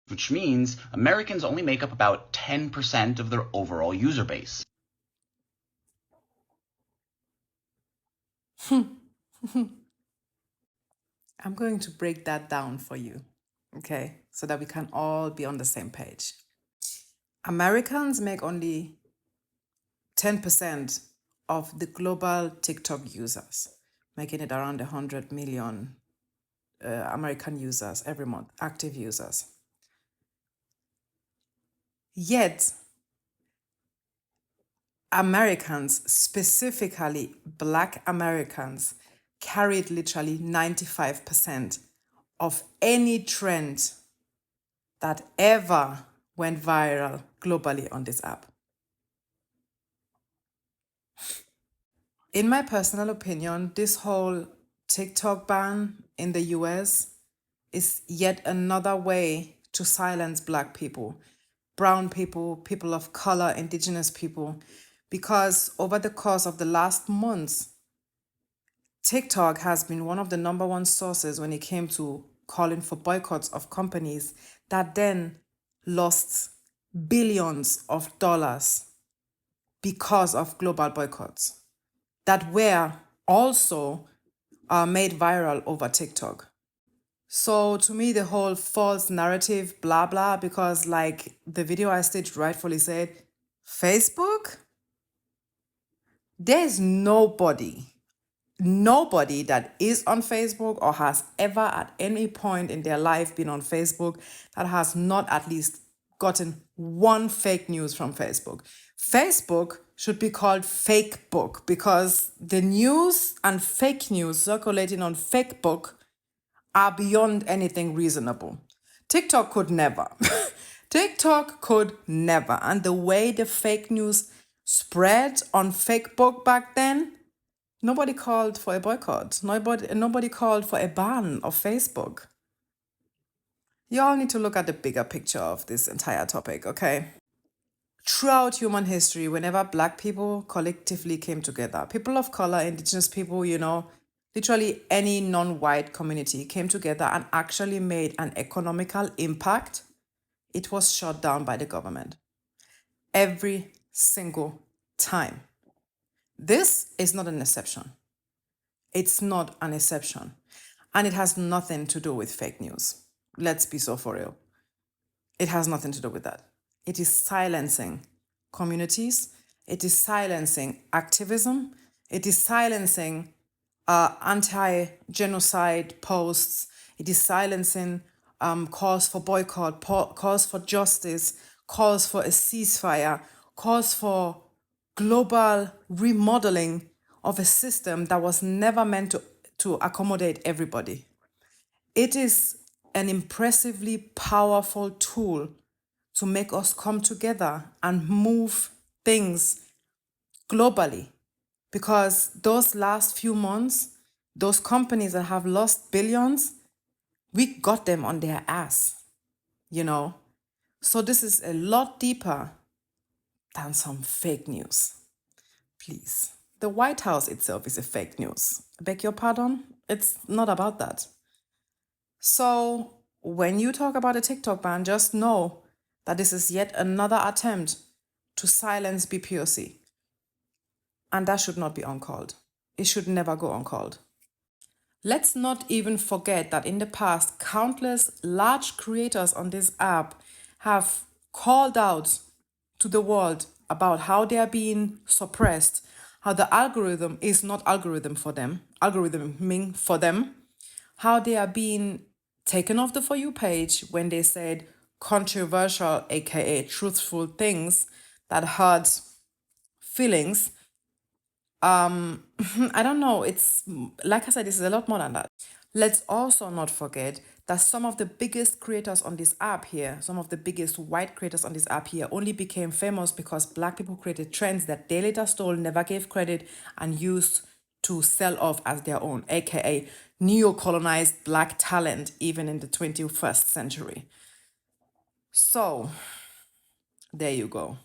which means Americans only make up about 10% of their overall user base. I'm going to break that down for you, okay, so that we can all be on the same page. Americans make only 10% of the global TikTok users, making it around 100 million American users every month, active users. Yet, Americans, specifically Black Americans, carried literally 95% of any trend that ever went viral globally on this app. In my personal opinion, this whole TikTok ban in the US is yet another way to silence Black people, brown people, people of color, indigenous people, because over the course of the last months, TikTok has been one of the number one sources when it came to calling for boycotts of companies that then lost billions of dollars because of global boycotts that were also made viral over TikTok. So to me, the whole false narrative, blah, blah, because like the video I staged rightfully said, Facebook, there's nobody that is on Facebook or has ever at any point in their life been on Facebook that has not at least gotten one fake news from Facebook. Facebook should be called fake book because the news and fake news circulating on fake book are beyond anything reasonable. TikTok could never. TikTok could never. And the way the fake news spread on fake book back then, nobody called for a boycott. Nobody called for a ban of Facebook. You all need to look at the bigger picture of this entire topic, okay? Throughout human history, whenever Black people collectively came together, people of color, indigenous people, literally any non-white community came together and actually made an economical impact, it was shut down by the government. Every single time. This is not an exception. It's not an exception. And it has nothing to do with fake news. Let's be so for real. It has nothing to do with that. It is silencing communities. It is silencing activism. It is silencing anti-genocide posts. It is silencing calls for boycott, calls for justice, calls for a ceasefire, calls for global remodeling of a system that was never meant to accommodate everybody. It is an impressively powerful tool to make us come together and move things globally. Because those last few months, those companies that have lost billions, we got them on their ass, So this is a lot deeper than some fake news. Please. The White House itself is a fake news. I beg your pardon? It's not about that. So when you talk about a TikTok ban, just know that this is yet another attempt to silence BPOC. And that should not be uncalled. It should never go uncalled. Let's not even forget that in the past, countless large creators on this app have called out to the world about how they are being suppressed, how the algorithm is not algorithming for them, how they are being taken off the For You page when they said controversial, aka truthful things that hurt feelings. I don't know. It's like I said, this is a lot more than that. Let's also not forget that some of the biggest creators on this app here, some of the biggest white creators on this app here only became famous because Black people created trends that they later stole, never gave credit, and used to sell off as their own, aka neo-colonized Black talent, even in the 21st century. So, there you go.